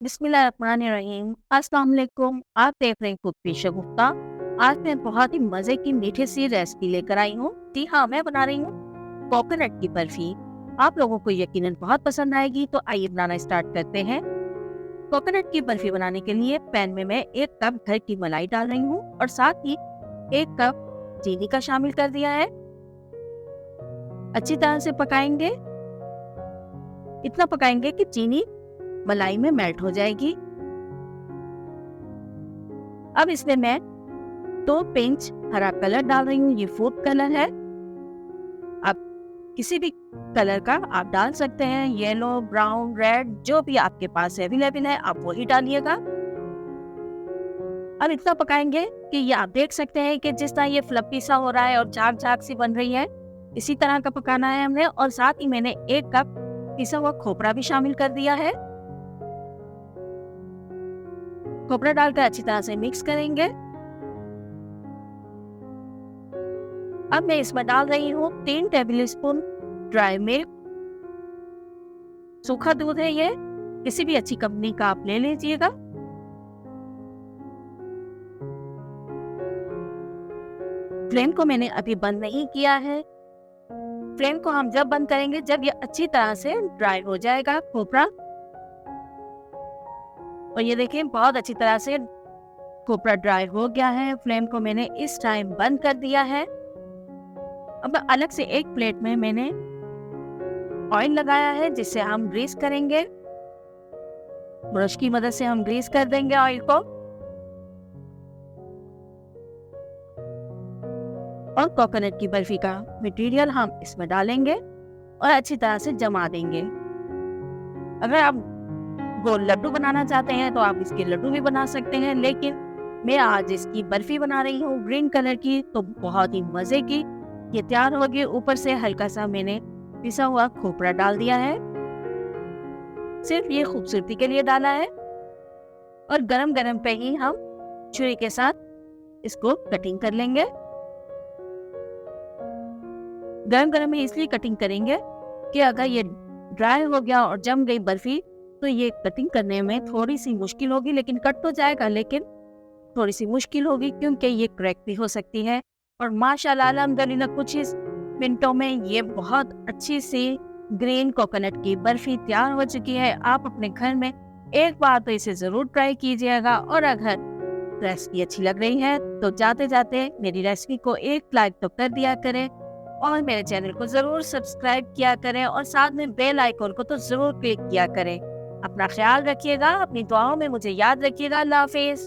बिस्मिल्लाहिर्रहमानिर्रहीम। अस्सलाम वालेकुम। आप देख रहे हैं कुक विद शगुफ्ता। आज मैं बहुत ही मज़े की मीठी सी रेसिपी लेकर आई हूँ। जी हाँ, मैं बना रही हूँ कोकोनट की बर्फी। आप लोगों को यकीनन बहुत पसंद आएगी, तो आइए बनाना स्टार्ट करते हैं। कोकोनट की बर्फी बनाने के लिए पैन में मैं 1 कप घर की मलाई डाल रही हूँ और साथ ही 1 कप चीनी का शामिल कर दिया है। अच्छी तरह से पकाएंगे, इतना पकाएंगे कि चीनी मलाई में मेल्ट हो जाएगी। अब इसमें मैं 2 पिंच हरा कलर डाल रही हूँ। ये फूड कलर है। आप किसी भी कलर का आप डाल सकते हैं, येलो, ब्राउन, रेड, जो भी आपके पास अवेलेबल है आप वही डालिएगा। अब इतना पकाएंगे कि ये आप देख सकते हैं कि जिस तरह ये फ्लफी सा हो रहा है और झाग झाग सी बन रही है, इसी तरह का पकाना है हमने। और साथ ही मैंने 1 कप पिसा हुआ खोपरा भी शामिल कर दिया है। खोपरा डालकर अच्छी तरह से मिक्स करेंगे। अब मैं इसमें डाल रही हूँ 3 टेबलस्पून ड्राई मिल्क। सूखा दूध है ये, किसी भी अच्छी कंपनी का आप ले लीजिएगा। फ्लेम को मैंने अभी बंद नहीं किया है। फ्लेम को हम जब बंद करेंगे जब ये अच्छी तरह से ड्राई हो जाएगा खोपरा। और ये देखिए बहुत अच्छी तरह से खोपरा ड्राई हो गया है। फ्लेम को मैंने इस टाइम बंद कर दिया है। अब अलग से एक प्लेट में मैंने ऑयल लगाया है, जिससे हम ग्रीस करेंगे। ब्रश की मदद से हम ग्रीस कर देंगे ऑयल को। और कोकोनट की बर्फी का मटेरियल हम इसमें डालेंगे और अच्छी तरह से जमा देंगे। अगर आप गोल लड्डू बनाना चाहते हैं तो आप इसके लड्डू भी बना सकते हैं, लेकिन मैं आज इसकी बर्फी बना रही हूँ ग्रीन कलर की, तो बहुत ही मजे की ये तैयार होगी। ऊपर से हल्का सा मैंने पिसा हुआ खोपरा डाल दिया है, सिर्फ ये खूबसूरती के लिए डाला है। और गरम गरम पे ही हम छुरी के साथ इसको कटिंग कर लेंगे। गरम गरम में इसलिए कटिंग करेंगे कि अगर ये ड्राई हो गया और जम गई बर्फी तो ये कटिंग करने में थोड़ी सी मुश्किल होगी, लेकिन कट तो जाएगा, लेकिन थोड़ी सी मुश्किल होगी क्योंकि ये क्रैक भी हो सकती है। और माशाल्लाह अल्हम्दुलिल्लाह कुछ ही मिनटों में ये बहुत अच्छी सी ग्रीन कोकोनट की बर्फी तैयार हो चुकी है। आप अपने घर में एक बार तो इसे ज़रूर ट्राई कीजिएगा। और अगर रेसिपी अच्छी लग रही है तो जाते जाते मेरी रेसिपी को एक लाइक तो कर दिया करें और मेरे चैनल को ज़रूर सब्सक्राइब किया करें और साथ में बेल आइकन को तो ज़रूर क्लिक किया करें। अपना ख्याल रखिएगा, अपनी दुआओं में मुझे याद रखिएगा। अल्लाह हाफिज़।